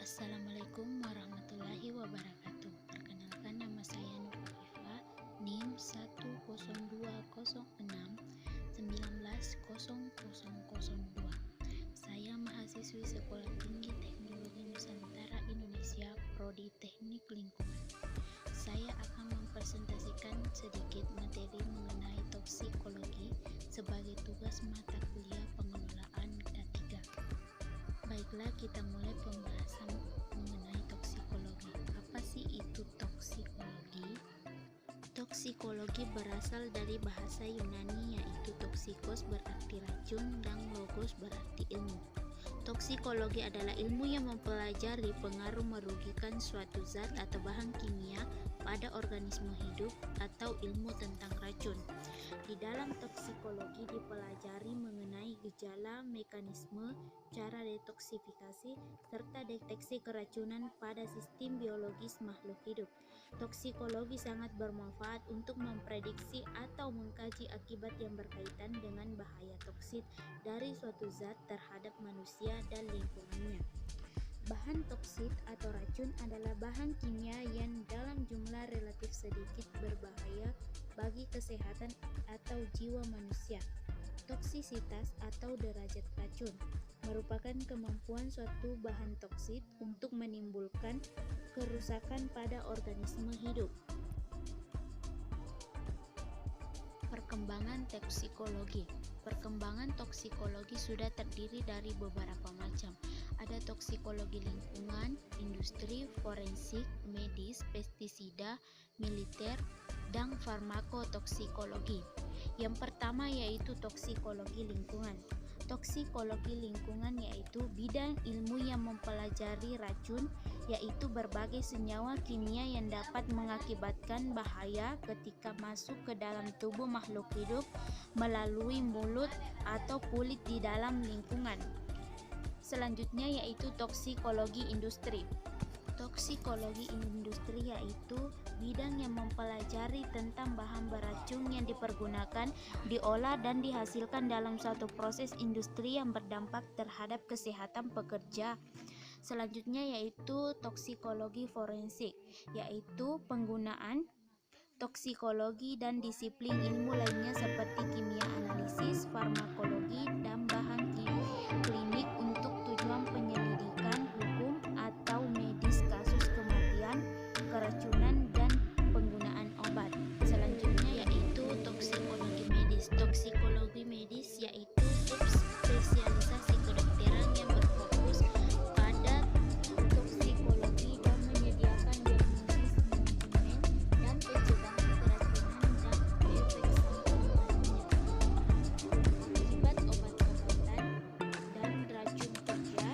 Assalamualaikum warahmatullahi wabarakatuh. Perkenalkan, nama saya Nur Ifa, NIM 10206190002. Saya mahasiswi Sekolah Tinggi Teknologi Nusantara Indonesia, Prodi Teknik Lingkungan. Saya akan mempresentasikan sedikit materi mengenai toksikologi sebagai tugas mata kuliah pengelolaan K3. Baiklah, kita mulai pembahasan mengenai toksikologi. Apa sih itu toksikologi? Toksikologi berasal dari bahasa Yunani, yaitu toksikos berarti racun dan logos berarti ilmu. Toksikologi adalah ilmu yang mempelajari pengaruh merugikan suatu zat atau bahan kimia pada organisme hidup atau ilmu tentang racun. Di dalam toksikologi dipelajari mengenai gejala, mekanisme, cara detoksifikasi, serta deteksi keracunan pada sistem biologis makhluk hidup. Toksikologi sangat bermanfaat untuk memprediksi atau mengkaji akibat yang berkaitan dengan bahaya toksit dari suatu zat terhadap manusia dan lingkungannya. Bahan toksit atau racun adalah bahan kimia yang dalam jumlah relatif sedikit berbahaya bagi kesehatan atau jiwa manusia. Toksisitas atau derajat racun merupakan kemampuan suatu bahan toksit untuk menimbulkan kerusakan pada organisme hidup. Perkembangan toksikologi. Perkembangan toksikologi sudah terdiri dari beberapa macam. Ada toksikologi lingkungan, industri, forensik, medis, pestisida, militer, dan farmakotoksikologi. Yang pertama yaitu toksikologi lingkungan. Toksikologi lingkungan yaitu bidang ilmu yang mempelajari racun, yaitu berbagai senyawa kimia yang dapat mengakibatkan bahaya ketika masuk ke dalam tubuh makhluk hidup melalui mulut atau kulit di dalam lingkungan. Selanjutnya yaitu toksikologi industri. Toksikologi industri yaitu bidang yang mempelajari tentang bahan beracun yang dipergunakan, diolah dan dihasilkan dalam suatu proses industri yang berdampak terhadap kesehatan pekerja. Selanjutnya yaitu toksikologi forensik, yaitu penggunaan toksikologi dan disiplin ilmu lainnya seperti kimia analisis, farmakologi, dan bahan klinik untuk tujuan penyelidikan hukum atau medis kasus kematian, keracunan, dan penggunaan obat. Selanjutnya yaitu toksikologi medis. Toksikologi medis yaitu subspesialisasi kedokteran yang berfokus pada toksikologi dan menyediakan diagnosis, manajemen, dan pencegahan keracunan dan efek samping lainnya akibat obat-obatan dan racun kerja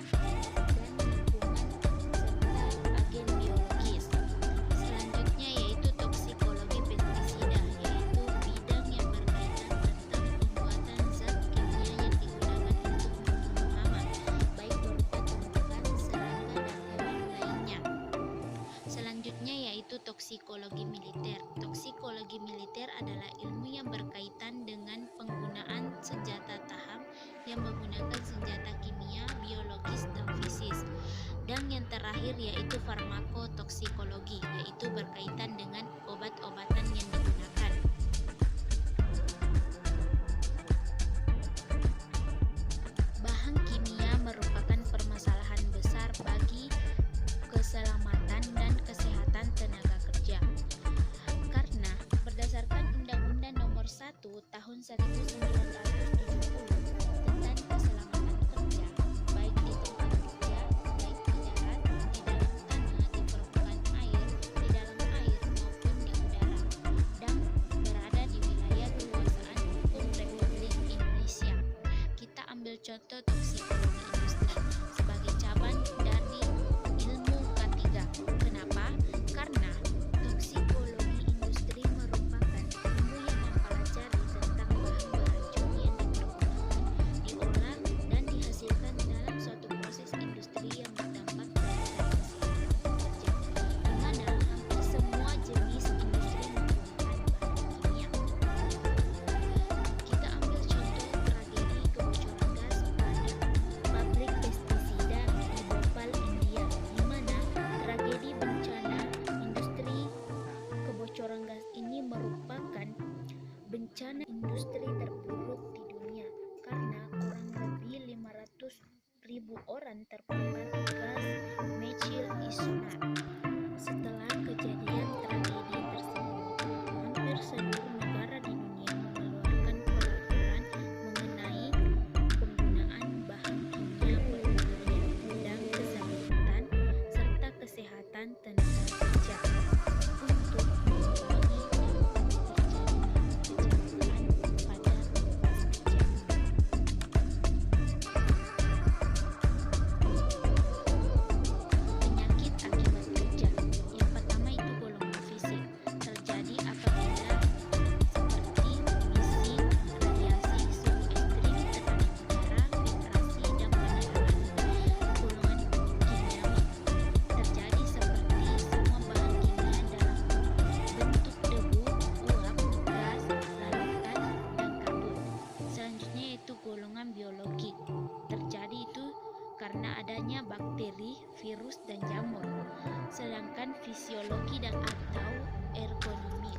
dan lingkungan serta agen biologis. Selanjutnya yaitu toksikologi pestisida, yaitu bidang yang berkaitan tentang pembuatan zat kimia yang digunakan untuk membunuh hama, baik berupa tumbuhan, serangga, dan hewan lainnya. Selanjutnya yaitu toksikologi militer. Toksikologi militer adalah ilmu yang berkaitan dengan penggunaan senjata tahap yang menggunakan senjata kimia, biologis, dan fisis. Dan yang terakhir yaitu farmakotoksikologi, yaitu berkaitan dengan obat-obatan yang digunakan. Bahan kimia merupakan permasalahan besar bagi keselamatan dan kesehatan tenaga kerja. Karena berdasarkan Undang-Undang Nomor 1 Tahun 1970 tentang keselamatan kerja, baik di tempat kerja, baik di darat, di dalam tanah, di permukaan air, di dalam air maupun di udara, dan orang terpapar gas methyl isonat. Setelah kejadian tragedi tersebut, hampir seluruh negara di dunia mengeluarkan peraturan mengenai penggunaan bahan kimia berbahaya dan keselamatan serta kesehatan tenaga kerja untuk mengurangi dampak terjadinya kecelakaan pada tempat kerja. Penyakit akibat kerja. Yang pertama itu golongan fisik. Terjadi apabila seperti bising, radiasi, suhu ekstrim, tekanan udara, vibrasi, dan penerangan. Golongan kimiawi. Terjadi seperti semua bahan kimia dalam bentuk debu, uap, gas, larutan, dan kabut. Selanjutnya yaitu golongan biologik. Terjadi itu karena adanya bakteri, virus, dan jamur. Sedangkan fisiologi dan atau ergonomi